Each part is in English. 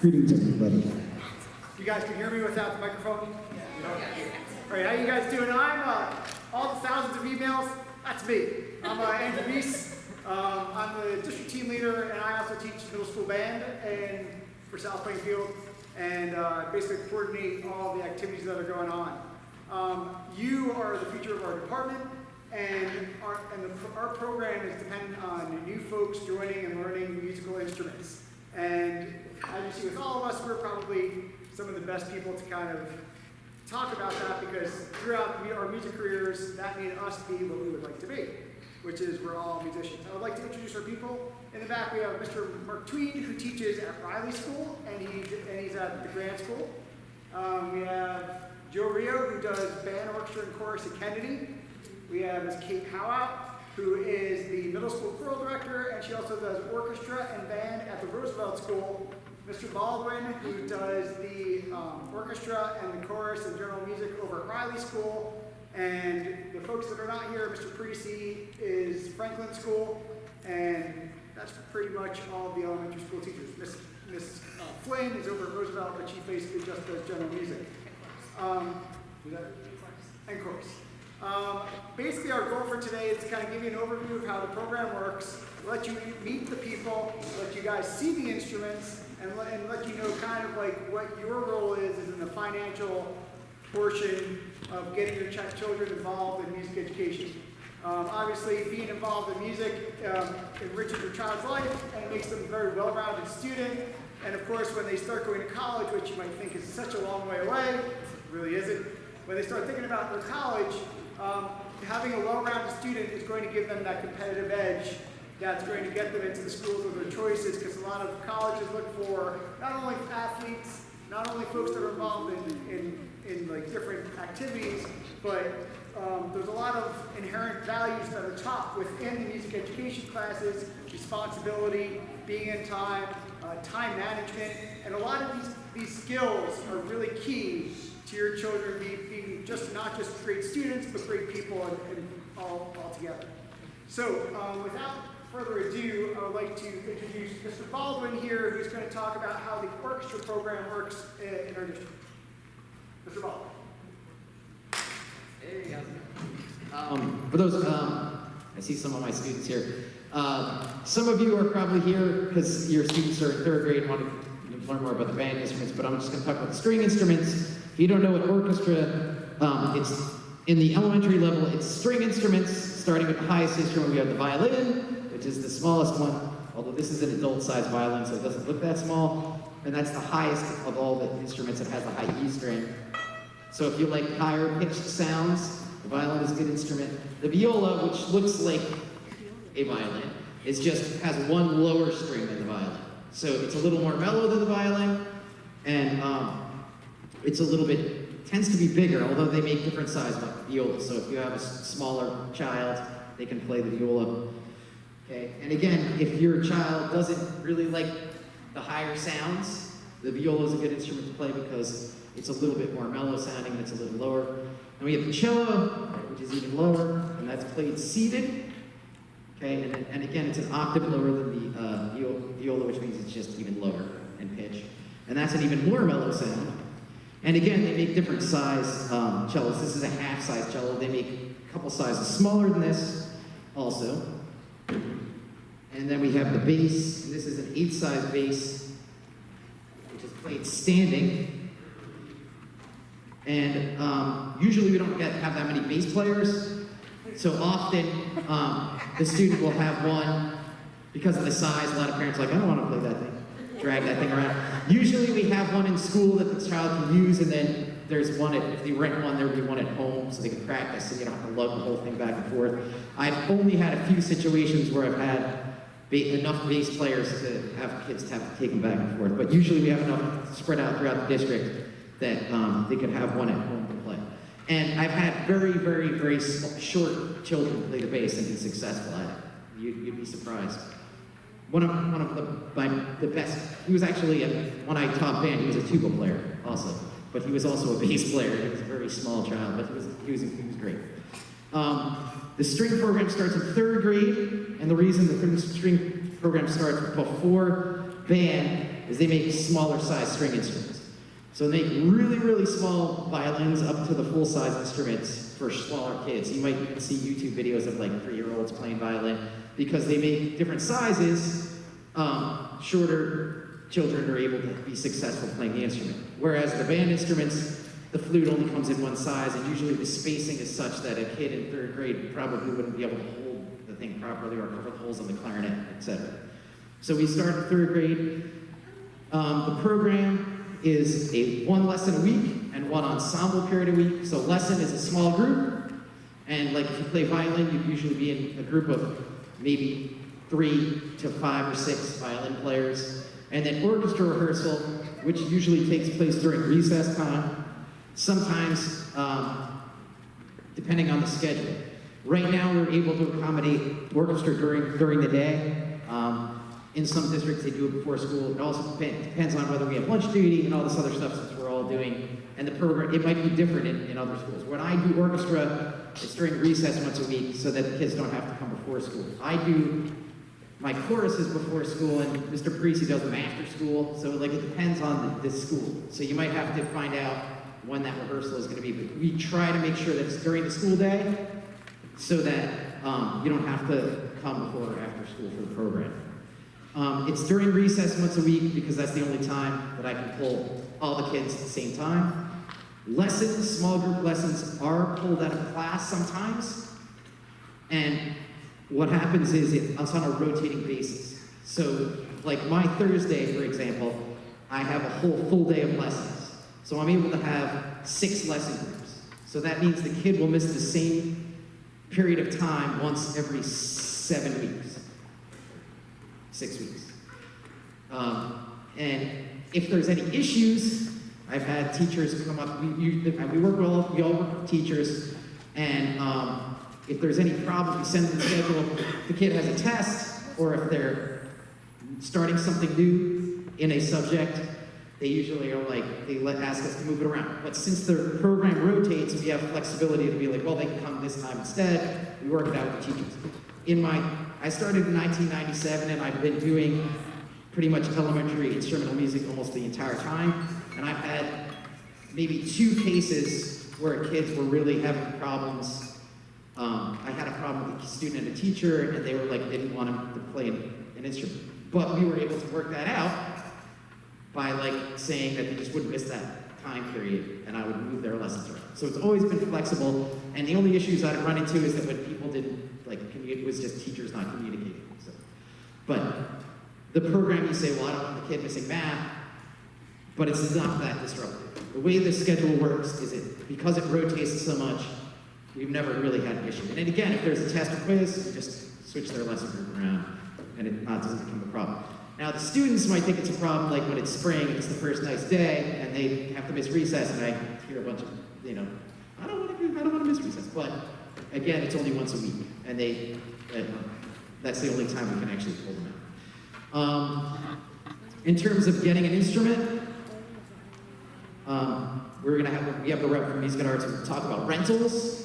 Greetings, everybody. You guys can hear me without the microphone? Yeah. All right, how you guys doing? I'm all the thousands of emails. That's me. I'm Andrew Reese. I'm the district team leader, and I also teach middle school band for South Plainfield, and basically coordinate all the activities that are going on. You are the future of our department, and our program is dependent on new folks joining and learning musical instruments. And as you see with all of us, we're probably some of the best people to kind of talk about that, because throughout our music careers, that made us be what we would like to be, which is we're all musicians. I would like to introduce our people. In the back, we have Mr. Mark Tweed, who teaches at Riley School, and he's at the Grand School. We have Joe Rio, who does band, orchestra, and chorus at Kennedy. We have Ms. Kate Howout, who is the middle school choral director, and she also does orchestra and band at the Roosevelt School. Mr. Baldwin, who does the orchestra and the chorus and general music over at Riley School. And the folks that are not here, Mr. Parisi is Franklin School, and that's pretty much all of the elementary school teachers. Miss Flynn is over at Roosevelt, but she basically just does general music. And chorus. Basically, our goal for today is to kind of give you an overview of how the program works, let you meet the people, let you guys see the instruments, and let you know kind of like what your role is in the financial portion of getting your children involved in music education. Obviously, being involved in music enriches your child's life and makes them a very well-rounded student. And of course, when they start going to college, which you might think is such a long way away, it really isn't. When they start thinking about their college, having a well-rounded student is going to give them that competitive edge that's going to get them into the schools of their choices, because a lot of colleges look for not only athletes, not only folks that are involved in like different activities, but there's a lot of inherent values that are taught within the music education classes: responsibility, being in time, time management, and a lot of these skills are really key to your children being not just great students, but great people and all together. So without further ado, I would like to introduce Mr. Baldwin here, who's going to talk about how the orchestra program works in our district. Mr. Baldwin. Hey, how's it going? For those, I see some of my students here. Some of you are probably here because your students are in third grade and want to learn more about the band instruments, but I'm just going to talk about the string instruments. If you don't know what orchestra, it's in the elementary level, it's string instruments, starting with the highest instrument. We have the violin, which is the smallest one, although this is an adult-sized violin, so it doesn't look that small. And that's the highest of all the instruments. It has a high E string. So if you like higher pitched sounds, the violin is a good instrument. The viola, which looks like a violin, has one lower string than the violin. So it's a little more mellow than the violin, and it's a little bit, tends to be bigger, although they make different size violas. So if you have a smaller child, they can play the viola. Okay, and again, if your child doesn't really like the higher sounds, the viola is a good instrument to play because it's a little bit more mellow sounding and it's a little lower. And we have the cello, which is even lower, and that's played seated. Okay, and again, it's an octave lower than the viola, which means it's just even lower in pitch. And that's an even more mellow sound. And again, they make different size cellos. This is a half-size cello. They make a couple sizes smaller than this also. And then we have the bass. This is an 8-size bass, which is played standing. And usually we don't have that many bass players. So often the student will have one, because of the size, a lot of parents are like, I don't want to play that thing, drag that thing around. Usually we have one in school that the child can use, and then there's one, if they rent one, there'll be one at home so they can practice, so you don't have to lug the whole thing back and forth. I've only had a few situations where I've had enough bass players to have kids have to take them back and forth, but usually we have enough spread out throughout the district that they could have one at home to play. And I've had very, very, very short children play the bass and be successful at it. You'd be surprised. One of the best, he was actually, when I taught band, he was a tuba player also, but he was also a bass player. He was a very small child, but he was great. The string program starts in third grade, and the reason the string program starts before band is they make smaller size string instruments. So they make really, really small violins up to the full-size instruments for smaller kids. You might even see YouTube videos of like 3-year-olds playing violin because they make different sizes. Shorter children are able to be successful playing the instrument. Whereas the band instruments, the flute only comes in one size, and usually the spacing is such that a kid in 3rd grade probably wouldn't be able to hold the thing properly or cover the holes on the clarinet, etc. So we start in 3rd grade. The program is one lesson a week and one ensemble period a week. So lesson is a small group, and like if you play violin, you'd usually be in a group of maybe 3 to 5 or 6 violin players. And then orchestra rehearsal, which usually takes place during recess time, sometimes depending on the schedule. Right now we're able to accommodate orchestra during the day. In some districts, they do it before school. It also depends on whether we have lunch duty and all this other stuff since we're all doing. And the program, it might be different in other schools. When I do orchestra, it's during recess once a week so that the kids don't have to come before school. I do my choruses before school, and Mr. Parisi does them after school. So like it depends on the school. So you might have to find out when that rehearsal is going to be. But we try to make sure that it's during the school day so that you don't have to come before or after school for the program. It's during recess once a week because that's the only time that I can pull all the kids at the same time. Lessons, small group lessons, are pulled out of class sometimes. And what happens is it's on a rotating basis. So like my Thursday, for example, I have a whole full day of lessons. So I'm able to have 6 lesson groups. So that means the kid will miss the same period of time once every 7 weeks. 6 weeks. And if there's any issues, I've had teachers come up, we all work with teachers, and if there's any problems, we send them the schedule. If the kid has a test, or if they're starting something new in a subject, they usually are like, ask us to move it around. But since the program rotates, we have flexibility to be like, well, they can come this time instead. We work it out with the teachers. I started in 1997, and I've been doing pretty much elementary instrumental music almost the entire time. And I've had maybe 2 cases where kids were really having problems. I had a problem with a student and a teacher, and they were like, they didn't want him to play an instrument. But we were able to work that out by like saying that they just wouldn't miss that time period, and I would move their lessons around. So it's always been flexible, and the only issues I'd run into is that when people didn't it was just teachers not communicating. So, but the program, you say, well, I don't want the kid missing math, but it's not that disruptive. The way the schedule works is because it rotates so much, we've never really had an issue. And then again, if there's a test or quiz, you just switch their lesson group around, and it doesn't become a problem. Now, the students might think it's a problem, like when it's spring and it's the first nice day, and they have to miss recess, and I hear a bunch of, I don't want to miss recess. But again, it's only once a week, and that's the only time we can actually pull them out. In terms of getting an instrument, we have the rep from Music and Arts to talk about rentals.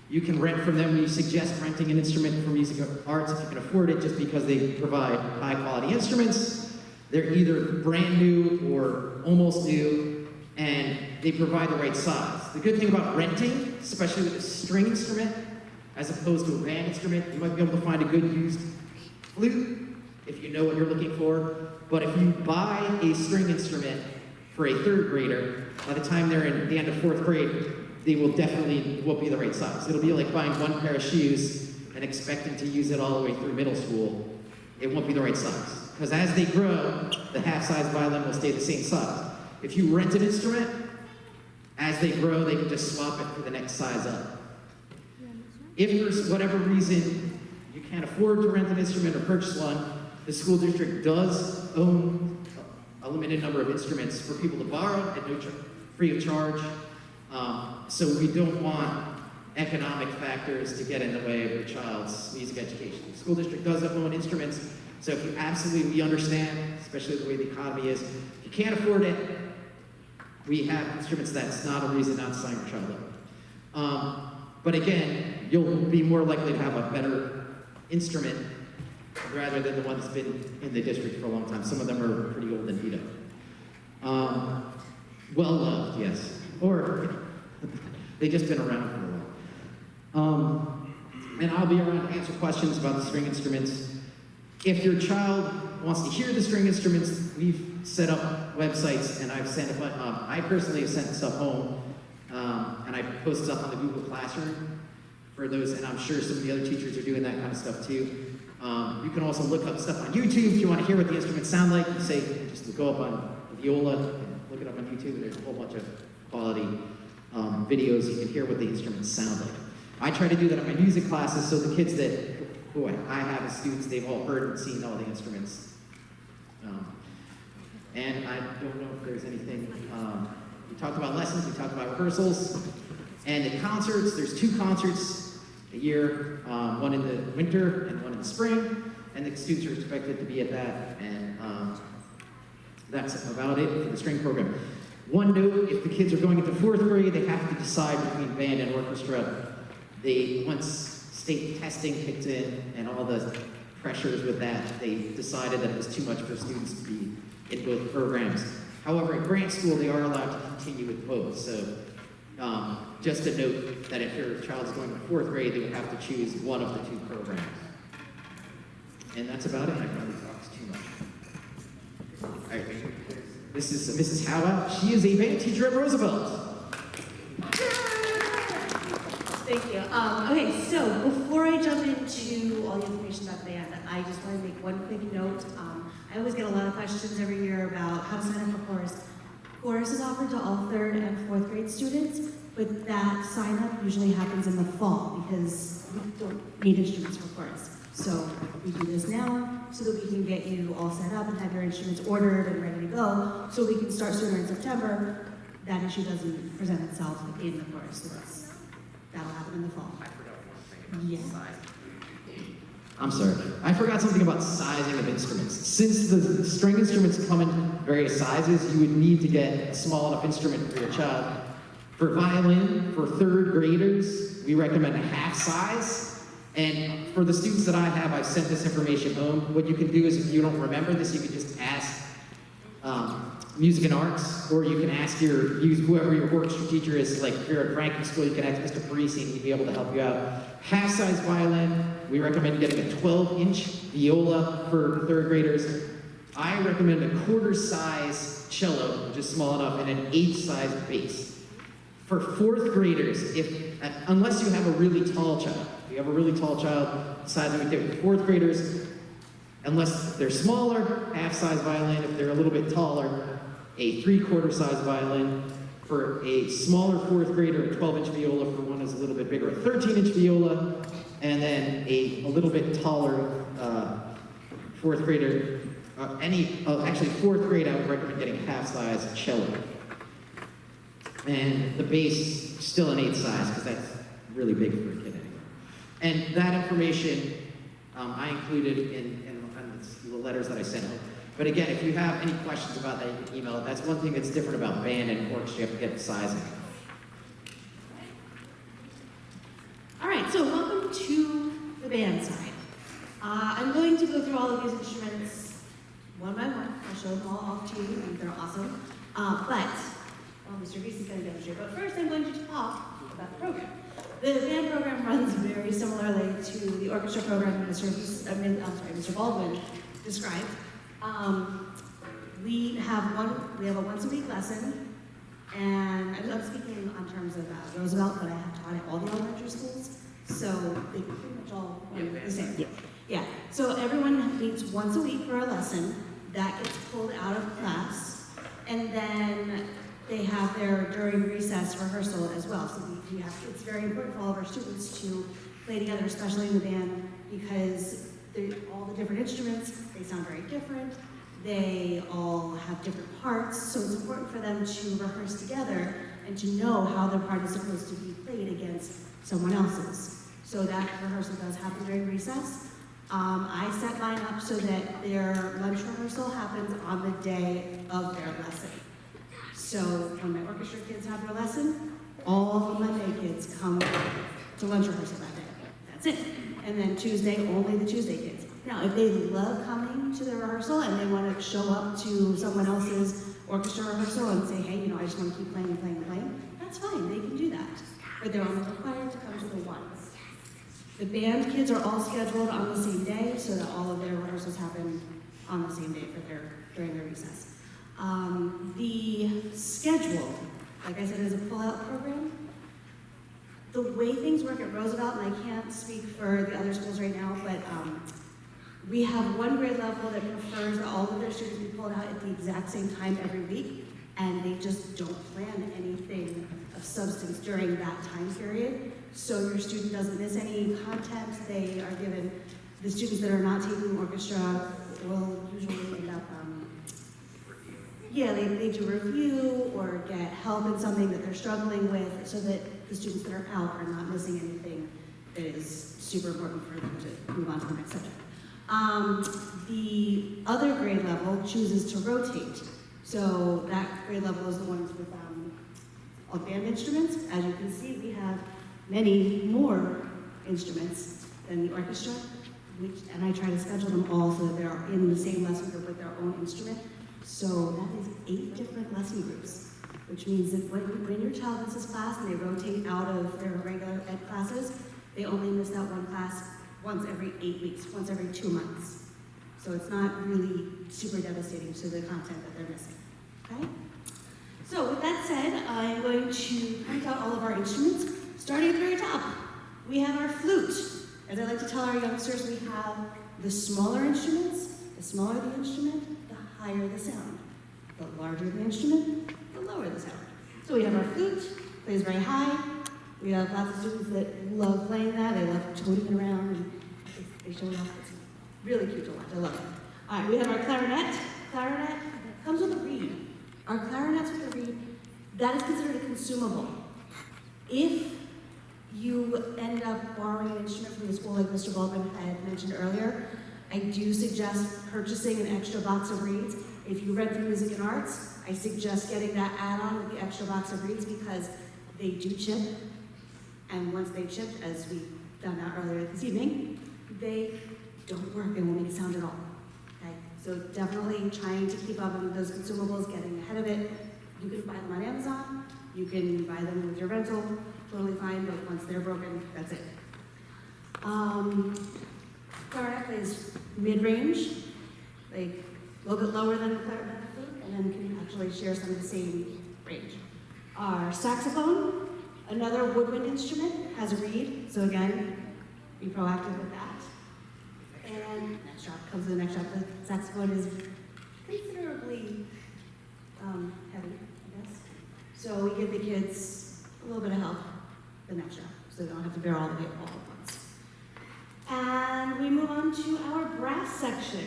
You can rent from them. We suggest renting an instrument from Music and Arts if you can afford it, just because they provide high quality instruments. They're either brand new or almost new, and they provide the right size. The good thing about renting, especially with a string instrument, as opposed to a band instrument, you might be able to find a good used flute if you know what you're looking for. But if you buy a string instrument for a 3rd grader, by the time they're in the end of 4th grade, they won't be the right size. It'll be like buying 1 pair of shoes and expecting to use it all the way through middle school. It won't be the right size. Because as they grow, the half-size violin will stay the same size. If you rent an instrument, as they grow, they can just swap it for the next size up. If for whatever reason you can't afford to rent an instrument or purchase one, the school district does own a limited number of instruments for people to borrow at free of charge. So we don't want economic factors to get in the way of your child's music education. The school district does own instruments, so if you absolutely understand, especially the way the economy is, if you can't afford it, we have instruments that's not a reason not to sign your child up. But again, you'll be more likely to have a better instrument rather than the one that's been in the district for a long time. Some of them are pretty old and beat up. Well loved, yes. Or they've just been around for a while. And I'll be around to answer questions about the string instruments. If your child wants to hear the string instruments, we've set up websites, and I've sent I personally have sent stuff home, and I post stuff on the Google Classroom for those, and I'm sure some of the other teachers are doing that kind of stuff too. You can also look up stuff on YouTube if you want to hear what the instruments sound like. You say, just go up on the viola, and look it up on YouTube, and there's a whole bunch of quality videos. You can hear what the instruments sound like. I try to do that in my music classes, so the kids who I have as students, they've all heard and seen all the instruments. And I don't know if there's anything, we talked about lessons, we talked about rehearsals, and the concerts. There's 2 concerts a year, one in the winter and one in the spring, and the students are expected to be at that, and that's about it for the string program. One note, if the kids are going into 4th grade, they have to decide between band and orchestra. Once state testing kicked in and all the pressures with that, they decided that it was too much for students to be in both programs. However, at grant school, they are allowed to continue with both. So just a note that if your child is going to 4th grade, they would have to choose one of the 2 programs. And that's about it. I probably talked too much. All right, this is Mrs. Howell. She is a band teacher at Roosevelt. Thank you. Okay, so before I jump into all the information about the band, I just want to make one quick note. I always get a lot of questions every year about how to sign up for chorus. Chorus is offered to all 3rd and 4th grade students, but that sign up usually happens in the fall because we don't need instruments for chorus. So we do this now so that we can get you all set up and have your instruments ordered and ready to go so we can start sooner in September. That issue doesn't present itself in the chorus. So that'll happen in the fall. I forgot one thing. Yeah. I'm sorry. I forgot something about sizing of instruments. Since the string instruments come in various sizes, you would need to get a small enough instrument for your child. For violin, for 3rd graders, we recommend a half size. And for the students that I have, I've sent this information home. What you can do is, if you don't remember this, you can just ask Music and Arts, or you can ask use whoever your orchestra teacher is. Like if you're at Franklin School, you can ask Mr. Parisi and he'd be able to help you out. Half-size violin, we recommend getting a 12-inch viola for 3rd graders. I recommend a 1/4 size cello, which is small enough, and an 8-size bass. For 4th graders, unless you have a really tall child, if you have a really tall child, sizing would different. 4th graders, unless they're smaller, half-size violin. If they're a little bit taller, a 3/4 size violin. For a smaller 4th grader, a 12-inch viola. For one is a little bit bigger, a 13-inch viola. And then a little bit taller 4th grader. Actually 4th grade, I would recommend getting a half-size cello. And the bass, still an 8 size, because that's really big for a kid anyway. And that information I included in the letters that I sent home. But again, if you have any questions about that, you can email it. That's one thing that's different about band and orchestra. You have to get sizing. All right, so welcome to the band side. I'm going to go through all of these instruments one by one. I'll show them all off to you, and they're awesome. Mr. Reese is going to demonstrate. But first, I'm going to talk about the program. The band program runs very similarly to the orchestra program Mr. Baldwin described. We have a once-a-week lesson, and I'm speaking on terms of Roosevelt, but I have taught at all the elementary schools, so they pretty much all run the same. Yeah. So everyone meets once a week for a lesson that gets pulled out of class, and then they have their during recess rehearsal as well. So it's very important for all of our students to play together, especially in the band, because all the different instruments, they sound very different. They all have different parts, so it's important for them to rehearse together and to know how their part is supposed to be played against someone else's. So that rehearsal does happen during recess. I set mine up so that their lunch rehearsal happens on the day of their lesson. So when my orchestra kids have their lesson, all the Monday kids come to lunch rehearsal that day. That's it. And then Tuesday, only the Tuesday kids. Now, if they love coming to the rehearsal and they want to show up to someone else's orchestra rehearsal and say, hey, I just want to keep playing and playing and playing, that's fine, they can do that. But they're only required to come to the ones. The band kids are all scheduled on the same day so that all of their rehearsals happen on the same day during their recess. The schedule, like I said, is a pull-out program. The way things work at Roosevelt, and I can't speak for the other schools right now, but we have one grade level that prefers that all of their students be pulled out at the exact same time every week, and they just don't plan anything of substance during that time period. So your student doesn't miss any content. They are given, the students that are not taking orchestra will usually end up, they do review or get help in something that they're struggling with so that the students that are out are not missing anything that is super important for them to move on to the next subject. The other grade level chooses to rotate. So that grade level is the ones with all band instruments. As you can see, we have many more instruments than the orchestra, and I try to schedule them all so that they're in the same lesson group with their own instrument. So that is 8 different lesson groups, which means that when your child misses class and they rotate out of their regular ed classes, they only miss that one class once every 8 weeks, once every 2 months. So it's not really super devastating to the content that they're missing, okay? So with that said, I'm going to point out all of our instruments, starting at the very top. We have our flute. As I like to tell our youngsters, we have the smaller instruments. The smaller the instrument, the higher the sound. The larger the instrument, the lower the sound. So we have our flute, plays very high. We have lots of students that love playing that. They love toting it around and they show it off. It's really cute to watch. I love it. All right, we have our clarinet. Clarinet comes with a reed. Our clarinets with a reed, that is considered a consumable. If you end up borrowing an instrument from the school like Mr. Baldwin had mentioned earlier, I do suggest purchasing an extra box of reeds. If you rent through Music and Arts, I suggest getting that add-on with the extra box of reeds because they do chip. And once they chip, as we found out earlier this evening, they don't work and won't make a sound at all. Okay? So definitely trying to keep up with those consumables, getting ahead of it. You can buy them on Amazon. You can buy them with your rental. Totally fine, but once they're broken, that's it. Clarinet plays mid-range, like a little bit lower than the clarinet and then can actually share some of the same range. Our saxophone, another woodwind instrument, has a reed, so again, be proactive with that. And next drop comes to the next drop. The saxophone is considerably heavy, I guess. So we give the kids a little bit of help the next drop, so they don't have to bear all the weight all at once. And we move on to our brass section.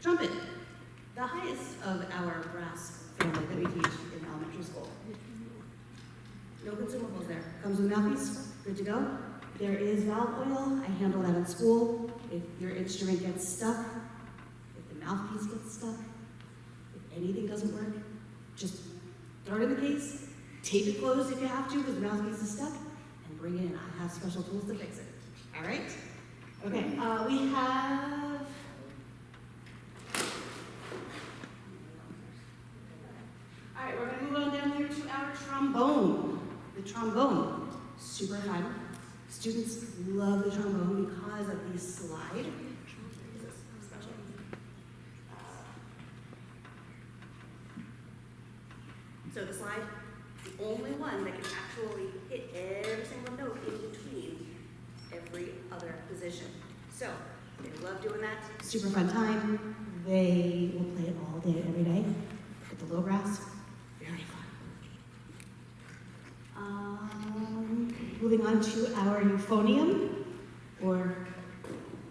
Trumpet, the highest of our brass family that we teach in elementary school. No consumables there. Comes with mouthpiece, good to go. There is valve oil. I handle that in school. If your instrument gets stuck, if the mouthpiece gets stuck, if anything doesn't work, just throw it in the case, tape it closed if you have to because the mouthpiece is stuck, and bring it in. I have special tools to fix it. All right? Okay, we have... All right, we're going to move on down here to our trombone. The trombone, super fun. Students love the trombone because of the slide. So the slide, the only one that can actually hit every single note in between every other position. So they love doing that. Super fun time. They will play it all day, every day. With the low brass, very fun. Moving on to our euphonium, or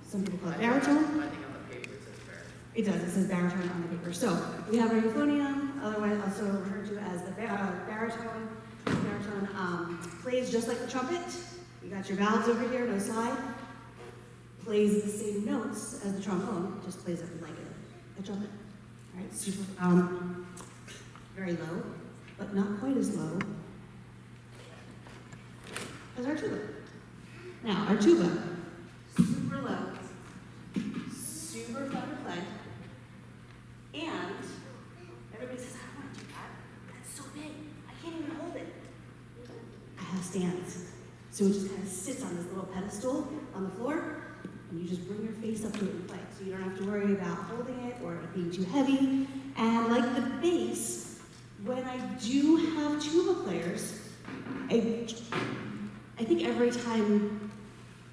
some people call it baritone. I think on the paper it says baritone. It does, it says baritone on the paper. So we have our euphonium, otherwise also referred to as the baritone. Baritone plays just like the trumpet. You got your valves over here, no slide. Plays the same notes as the trombone, just plays it like a trumpet. All right, super, very low, but not quite as low as our tuba. Now, our tuba, super low. super fun to play. And everybody says, I don't want to do that. That's so big. I can't even hold it. I have stands. So it just kind of sits on this little pedestal on the floor, and you just bring your face up to it and play. So you don't have to worry about holding it or it being too heavy. And like the bass, when I do have tuba players, I think every time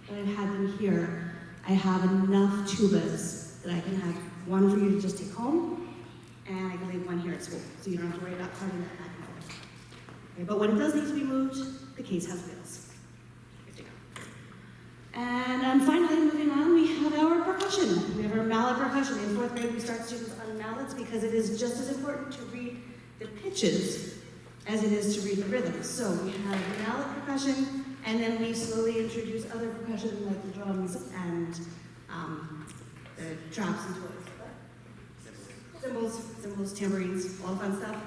that I've had them here, I have enough tubas that I can have one for you to just take home, and I can leave one here at school, so you don't have to worry about carting that back and forth. Okay, but when it does need to be moved, the case has wheels. And finally, moving on, we have our percussion. We have our mallet percussion. In fourth grade, we start students on mallets because it is just as important to read the pitches as it is to read the rhythms. So we have mallet percussion, and then we slowly introduce other percussion like the drums and the traps and toys. Cymbals, tambourines, all the fun stuff.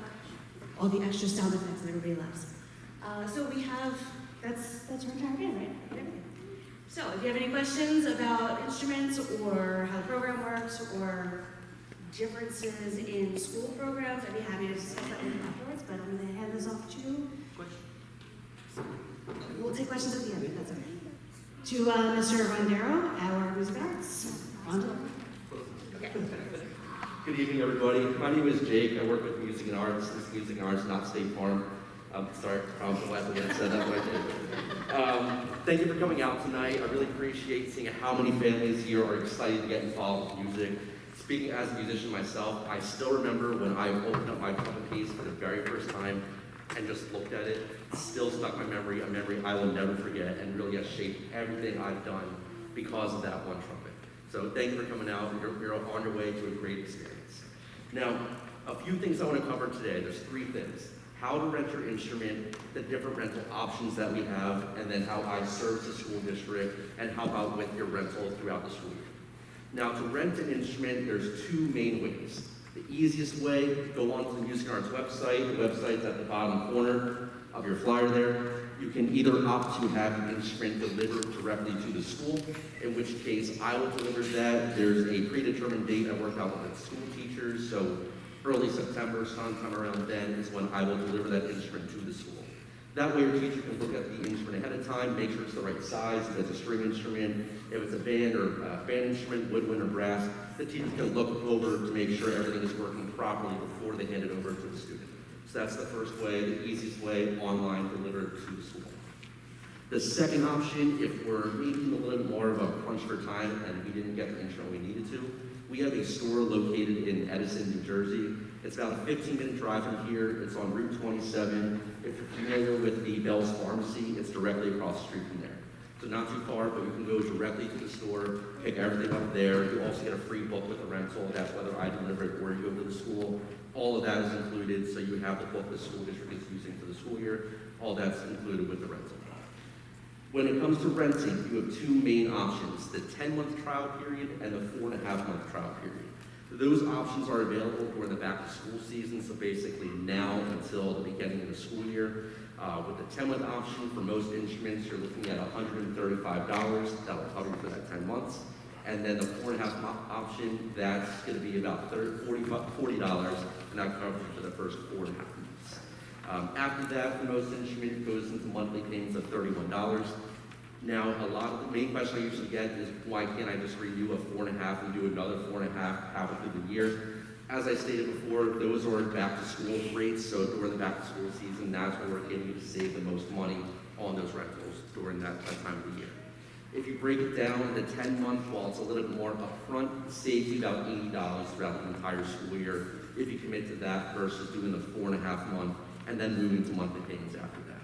All the extra sound effects that everybody loves. So we have, that's our entire band, right? Everything. So if you have any questions about instruments or how the program works or differences in school programs, I'd be happy to discuss that with you afterwards, but I'm going to hand this off to... We'll take questions at the end, if that's okay. To Mr. Rondero, our music arts. Rondo. Okay. Good evening, everybody. My name is Jake. I work with Music and Arts. This is Music and Arts, not State Farm. Sorry, probably glad that I said that way. Thank you for coming out tonight. I really appreciate seeing how many families here are excited to get involved with music. Speaking as a musician myself, I still remember when I opened up my trumpet piece for the very first time and just looked at it. It's still stuck in my memory, a memory I will never forget, and really has shaped everything I've done because of that one trumpet. So thank you for coming out. You're on your way to a great experience. Now, a few things I want to cover today. There's 3 things. How to rent your instrument, the different rental options that we have, and then how I serve the school district, and how about with your rental throughout the school year. Now, to rent an instrument, there's 2 main ways. The easiest way, go onto the Music and Arts website. The website's at the bottom corner of your flyer there. You can either opt to have the instrument delivered directly to the school, in which case I will deliver that. There's a predetermined date I worked out with the school teachers, so early September, sometime around then is when I will deliver that instrument to the school. That way your teacher can look at the instrument ahead of time, make sure it's the right size, if it's a string instrument, if it's a band or band instrument, woodwind or brass, the teacher can look over to make sure everything is working properly before they hand it over to the student. So that's the first way, the easiest way, online, delivered to the school. The second option, if we're needing a little bit more of a crunch for time and we didn't get the instrument we needed to, we have a store located in Edison, New Jersey. It's about a 15-minute drive from here. It's on Route 27. If you're familiar with the Bell's Pharmacy, it's directly across the street from there. So not too far, but you can go directly to the store, pick everything up there. You also get a free book with the rental. That's whether I deliver it or you go to the school. All of that is included, so you have the book the school district is using for the school year. All that's included with the rental. When it comes to renting, you have 2 main options, the 10-month trial period and the 4.5-month trial period. Those options are available during the back-to-school season, so basically now until the beginning of the school year. With the 10-month option, for most instruments, you're looking at $135. That'll cover you for that 10 months. And then the 4.5-month option, that's going to be about $40, and that covers you for the first 4.5 months. After that, for most instruments, it goes into monthly payments of $31. Now, a lot of the main question I usually get is, why can't I just renew a 4.5 and do another 4.5 halfway through the year? As I stated before, those are back-to-school rates, so during the back-to-school season, that's when we're able to save the most money on those rentals during that time of the year. If you break it down, the 10-month, while it's a little bit more upfront, saves you about $80 throughout the entire school year if you commit to that versus doing the 4.5 month and then moving to monthly payments after that.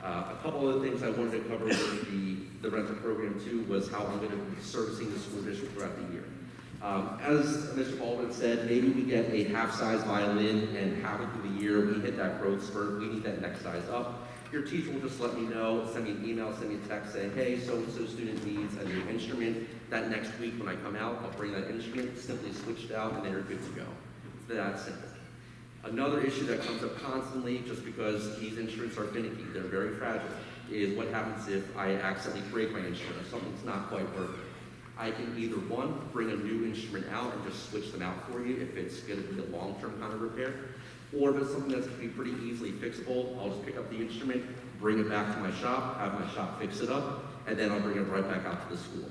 A couple other things I wanted to cover with the rental program too was how I'm going to be servicing the school district throughout the year. As Mr. Baldwin said, maybe we get a half-size violin and halfway through the year we hit that growth spurt, we need that next size up. Your teacher will just let me know, send me an email, send me a text saying, hey, so-and-so student needs a new instrument. That next week when I come out, I'll bring that instrument, simply switch it out, and then you're good to go. It's that simple. Another issue that comes up constantly, just because these instruments are finicky, they're very fragile, is what happens if I accidentally break my instrument, if something's not quite working. I can either one, bring a new instrument out and just switch them out for you if it's gonna be a long-term kind of repair, or if it's something that's gonna be pretty easily fixable, I'll just pick up the instrument, bring it back to my shop, have my shop fix it up, and then I'll bring it right back out to the school.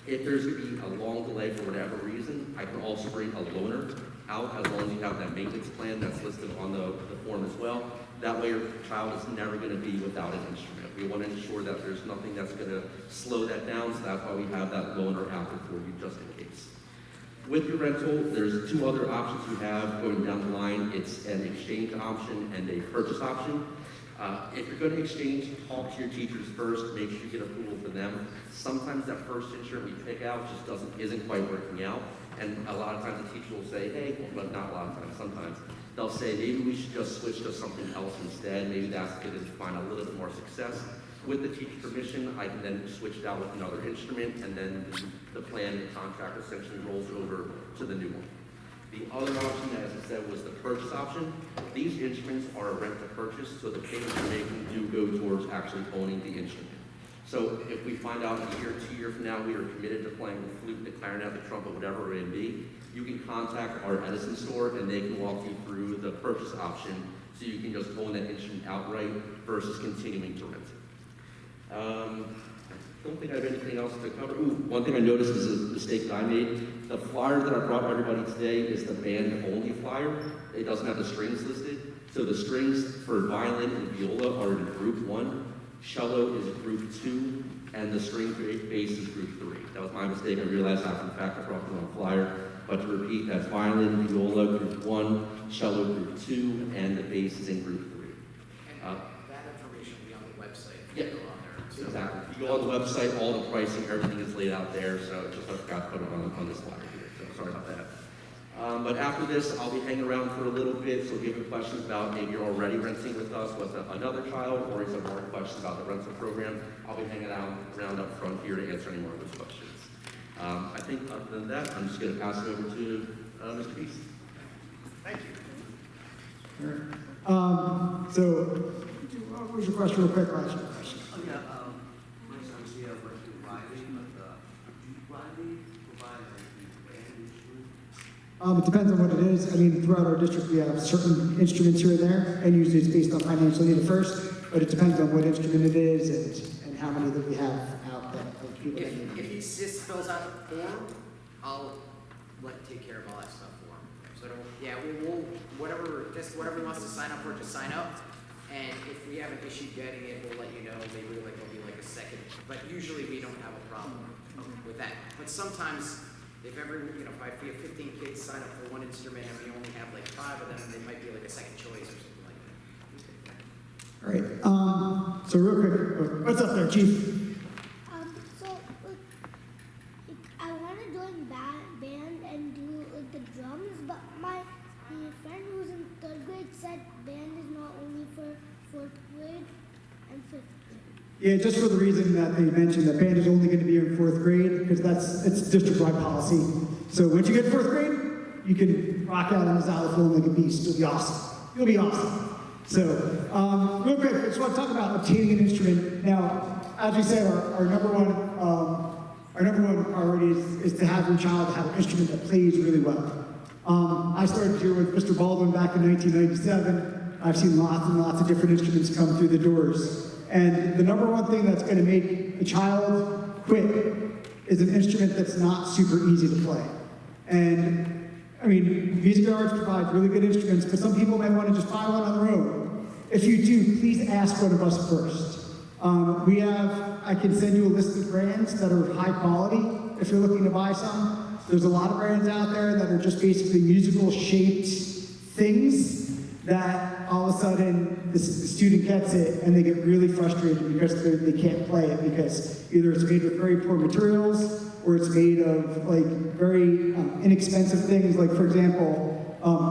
If there's gonna be a long delay for whatever reason, I can also bring a loaner out as long as you have that maintenance plan that's listed on the form as well. That way your child is never gonna be without an instrument. We wanna ensure that there's nothing that's gonna slow that down, so that's why we have that loaner out there for you just in case. With your rental, there's two other options you have going down the line. It's an exchange option and a purchase option. If you're going to exchange, talk to your teachers first, make sure you get approval for them. Sometimes that first instrument we pick out just isn't quite working out, and a lot of times the teacher will say, hey, but not a lot of times, sometimes, they'll say, maybe we should just switch to something else instead. Maybe that's going to find a little bit more success. With the teacher's permission, I can then switch it out with another instrument, and then the plan, the contract essentially rolls over to the new one. The other option, as I said, was the purchase option. These instruments are a rent to purchase, so the payments you're making do go towards actually owning the instrument. So if we find out a year, 2 years from now, we are committed to playing the flute, the clarinet, the trumpet, whatever it may be, you can contact our Edison store and they can walk you through the purchase option so you can just own that instrument outright versus continuing to rent it. I don't think I have anything else to cover. Ooh, one thing I noticed is a mistake that I made. The flyer that I brought everybody today is the band-only flyer. It doesn't have the strings listed. So the strings for violin and viola are in group 1, cello is group 2, and the string bass is group 3. That was my mistake. I realized after the fact I brought the wrong flyer. But to repeat, that's violin, viola, group 1, cello, group 2, and the bass is in group 3. And that information will be on the website. Yeah. Go on there. So Exactly. You go on the website, all the pricing, everything is laid out there, so just I forgot to put it on this slide here, so sorry about that. But after this, I'll be hanging around for a little bit, so if you have questions about maybe you're already renting with us with another child, or if you have more questions about the rental program, I'll be hanging out around up front here to answer any more of those questions. I think other than that, I'm just going to pass it over to Mr. Beast. Thank you. So, what was your question real quick? I'll ask you a question. Oh, yeah, my son's here working with Riley, but do Riley provide a band instrument? It depends on what it is. I mean, throughout our district, we have certain instruments here and there, and usually it's based on financial need at first, but it depends on what instrument it is and how many that we have out there. if he just fills out the form, I'll take care of all that stuff for him. So yeah, we'll whatever he wants to sign up for, just sign up. And if we have an issue getting it, we'll let you know. Maybe there'll be like a second. But usually we don't have a problem with that. But sometimes, if we have 15 kids sign up for one instrument and we only have like 5 of them, they might be like a second choice or something like that. All right. So real quick, what's up there, Chief? I want to join band and do the drums, but my friend who's in 3rd grade said band is not only for 4th grade and 5th grade. Yeah, just for the reason that they mentioned that band is only going to be in 4th grade, because it's district-wide policy. So once you get 4th grade, you can rock out on the xylophone like a beast. It'll be awesome. You'll be awesome. So, real quick, I just want to talk about obtaining an instrument. Now, as we said, our number one priority is to have your child have an instrument that plays really well. I started here with Mr. Baldwin back in 1997. I've seen lots and lots of different instruments come through the doors. And the number one thing that's going to make a child quit is an instrument that's not super easy to play. And, I mean, music arts provides really good instruments, but some people may want to just buy one on their own. If you do, please ask one of us first. I can send you a list of brands that are high quality if you're looking to buy some. There's a lot of brands out there that are just basically musical shaped things that all of a sudden the student gets it and they get really frustrated because they can't play it because either it's made with very poor materials or it's made of like very inexpensive things. Like for example,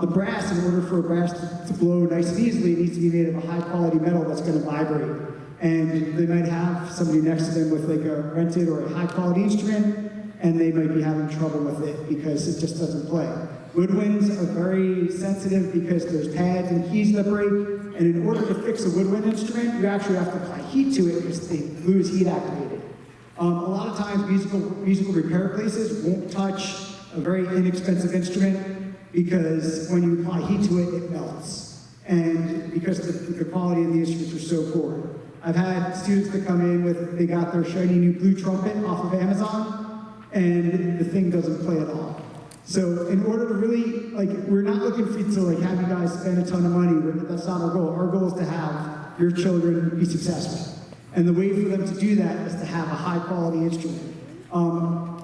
the brass, in order for a brass to blow nice and easily, it needs to be made of a high quality metal that's going to vibrate. And they might have somebody next to them with like a rented or a high quality instrument, and they might be having trouble with it because it just doesn't play. Woodwinds are very sensitive because there's pads and keys that break, and in order to fix a woodwind instrument, you actually have to apply heat to it because the glue is heat activated. A lot of times musical repair places won't touch a very inexpensive instrument because when you apply heat to it, it melts. And because the quality of the instruments are so poor. I've had students that come in they got their shiny new blue trumpet off of Amazon, and the thing doesn't play at all. So in order to really, we're not looking for you to have you guys spend a ton of money. That's not our goal. Our goal is to have your children be successful. And the way for them to do that is to have a high quality instrument.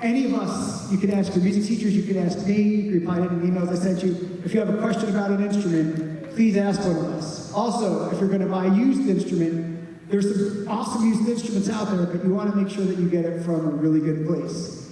Any of us, you can ask your music teachers, you can ask me, you can reply to any emails I sent you. If you have a question about an instrument, please ask one of us. Also, if you're going to buy a used instrument, there's some awesome used instruments out there, but you want to make sure that you get it from a really good place.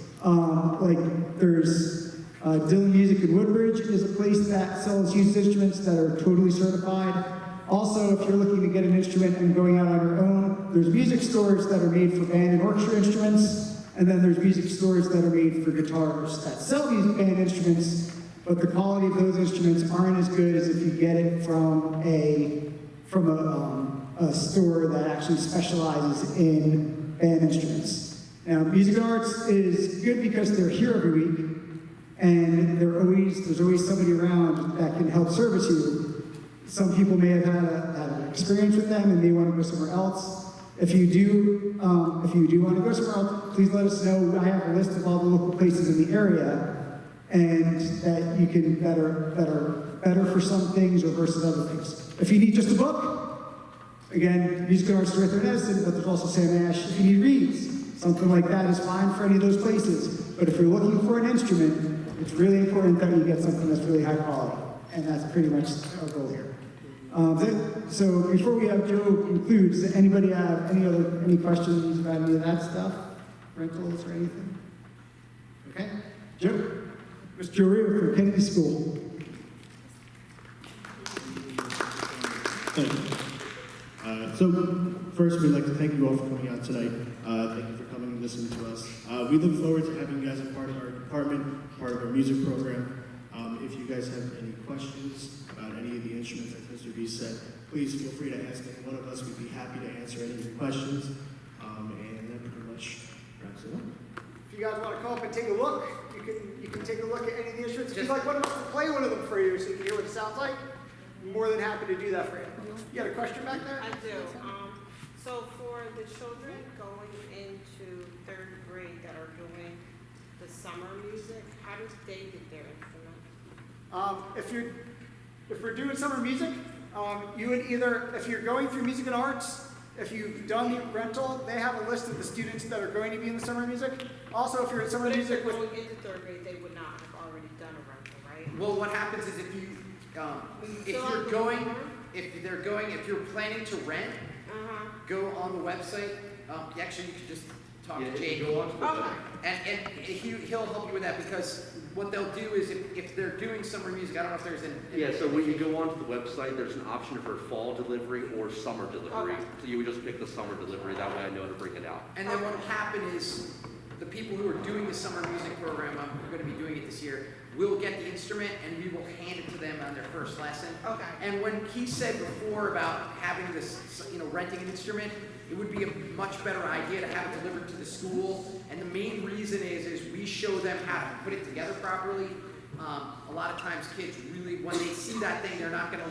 There's Dillon Music in Woodbridge is a place that sells used instruments that are totally certified. Also, if you're looking to get an instrument and going out on your own, there's music stores that are made for band and orchestra instruments, and then there's music stores that are made for guitars that sell these band instruments, but the quality of those instruments aren't as good as if you get it from a store that actually specializes in band instruments. Now, Music and Arts is good because they're here every week, and there's always somebody around that can help service you. Some people may have had an experience with them and may want to go somewhere else. If you do want to go somewhere else, please let us know. I have a list of all the local places in the area, and that you can that are better for some things or versus other things. If you need just a book, again, Music and Arts is right there in Edison, but there's also Sam Ash. If you need reads, something like that is fine for any of those places. But if you're looking for an instrument, it's really important that you get something that's really high quality, and that's pretty much our goal here. So before we have Joe conclude, does anybody have any questions about any of that stuff? Rentals or anything? Okay, Joe? Mr. Joe Rio from Kennedy School. Thank you. So first, we'd like to thank you all for coming out tonight. Thank you for coming and listening to us. We look forward to having you guys as part of our department, part of our music program. If you guys have any questions about any of the instruments, as Mr. B said, please feel free to ask any one of us. We'd be happy to answer any of your questions. And that pretty much wraps it up. If you guys want to come up and take a look, you can take a look at any of the instruments. If you'd like one of us to play one of them for you so you can hear what it sounds like, I'm more than happy to do that for you. You had a question back there? I do. So for the children going into 3rd grade that are doing the summer music, how do they get their instrument? If we're doing summer music, you would either, if you're going through Music and Arts, if you've done the rental, they have a list of the students that are going to be in the summer music. Also, if you're in summer But music if with... they're going into 3rd grade, they would not have already done a rental, right? Well, what happens is if you're planning to rent, go on the website. Actually, you could just talk to Jake. Go on to the website. And he'll help you with that, because what they'll do is if they're doing summer music, I don't know if there's Yeah, so when you go onto the website, there's an option for fall delivery or summer delivery. Okay. So you would just pick the summer delivery. That way I know to bring it out. And then what will happen is the people who are doing the summer music program, we're going to be doing it this year, will get the instrument and we will hand it to them on their first lesson. Okay. And when he said before about having this, renting an instrument, it would be a much better idea to have it delivered to the school. And the main reason is we show them how to put it together properly. A lot of times kids really, when they see that thing, they're not going to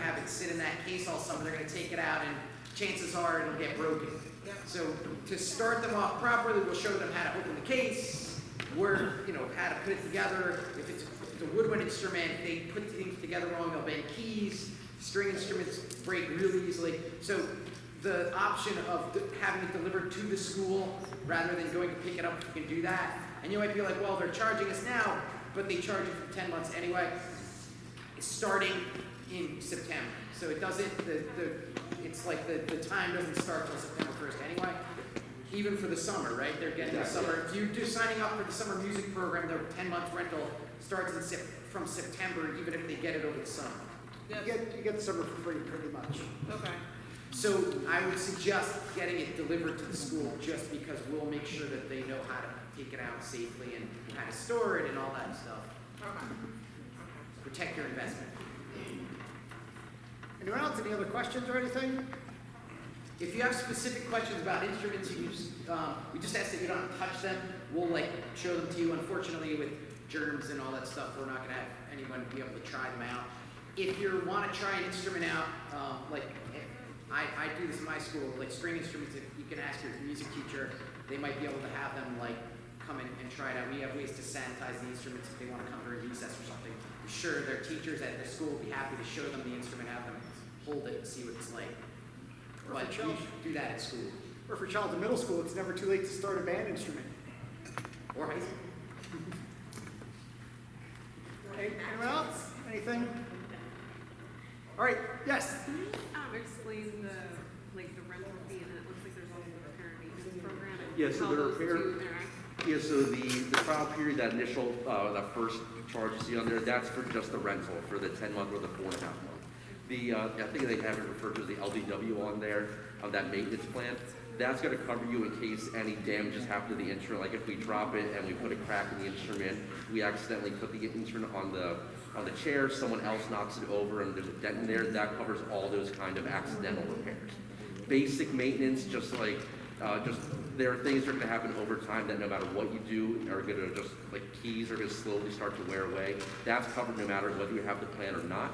have it sit in that case all summer. They're going to take it out and chances are it'll get broken. Yep. So to start them off properly, we'll show them how to open the case, how to put it together. If it's a woodwind instrument, they put things together wrong, they'll bend keys. String instruments break really easily. So the option of having it delivered to the school rather than going to pick it up, you can do that. And you might be like, well, they're charging us now, but they charge you for 10 months anyway. It's starting in September. So it doesn't, it's like the time doesn't start until September 1st anyway. Even for the summer, right? They're getting the summer. If you do signing up for the summer music program, their 10-month rental starts from September, even if they get it over the summer. You get the summer for free, pretty much. Okay. So I would suggest getting it delivered to the school just because we'll make sure that they know how to take it out safely and how to store it and all that stuff. Okay. Protect your investment. Anyone else? Any other questions or anything? If you have specific questions about instruments, you can just, we just ask that you don't touch them. We'll like show them to you. Unfortunately, with germs and all that stuff, we're not gonna have anyone be able to try them out. If you want to try an instrument out, I do this in my school, like string instruments, if you can ask your music teacher, they might be able to have them like come in and try it out. We have ways to sanitize the instruments if they want to come during recess or something. I'm sure their teachers at their school will be happy to show them the instrument, have them hold it and see what it's like. But you should do that at school. Or for child in middle school, it's never too late to start a band instrument. Or high school. Anyone else? Anything? All right, yes. Can you explain the rental fee, and it looks like there's also a parent maintenance program, and Yeah, so how the those repair- two interact? Yeah, so the trial period, that initial, that first charge you see on there, that's for just the rental, for the 10-month or the 4.5 month. I think they have it referred to as the LDW on there, of that maintenance plan. That's gonna cover you in case any damages happen to the instrument, like if we drop it and we put a crack in the instrument, we accidentally put the instrument on the chair, someone else knocks it over and there's a dent in there, that covers all those kind of accidental repairs. Basic maintenance, just there are things that are gonna happen over time that no matter what you do are gonna just, like keys are gonna slowly start to wear away. That's covered no matter whether you have the plan or not.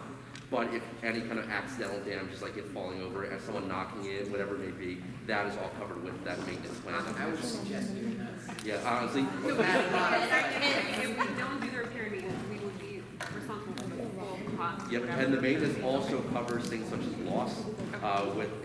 But if any kind of accidental damage, like it falling over and someone knocking it, whatever it may be, that is all covered with that maintenance plan. I would suggest doing that. Yeah, honestly, If we don't do the repair and maintenance, we would be responsible for the full cost. yep, and the maintenance also covers things such as loss,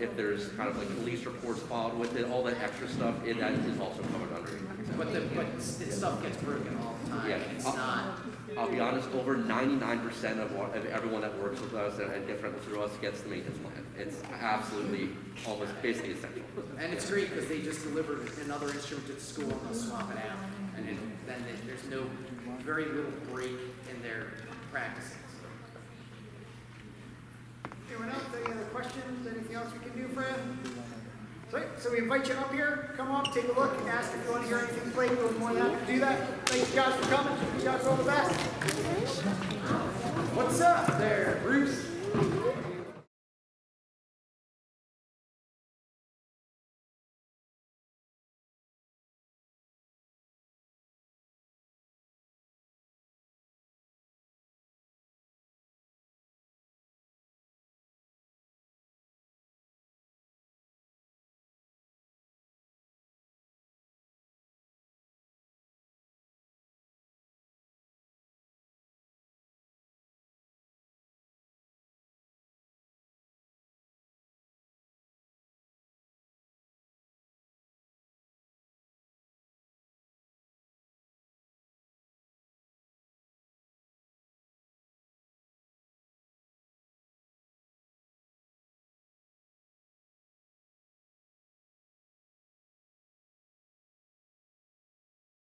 if there's kind of like police reports filed with it, all that extra stuff, that is also covered under it. But the stuff gets broken all the time. Yeah. It's not. I'll be honest, over 99% of everyone that works with us and different through us gets the maintenance plan. It's absolutely, almost basically essential. And it's great because they just delivered another instrument to the school and they'll swap it out. And then there's very little break in their practicing. Anyone else? Any other questions? Anything else we can do for you? So we invite you up here. Come up, take a look, ask if you want to hear anything played. We'll be more than happy to do that. Thank you guys for coming. You guys are all the best. What's up there, Bruce?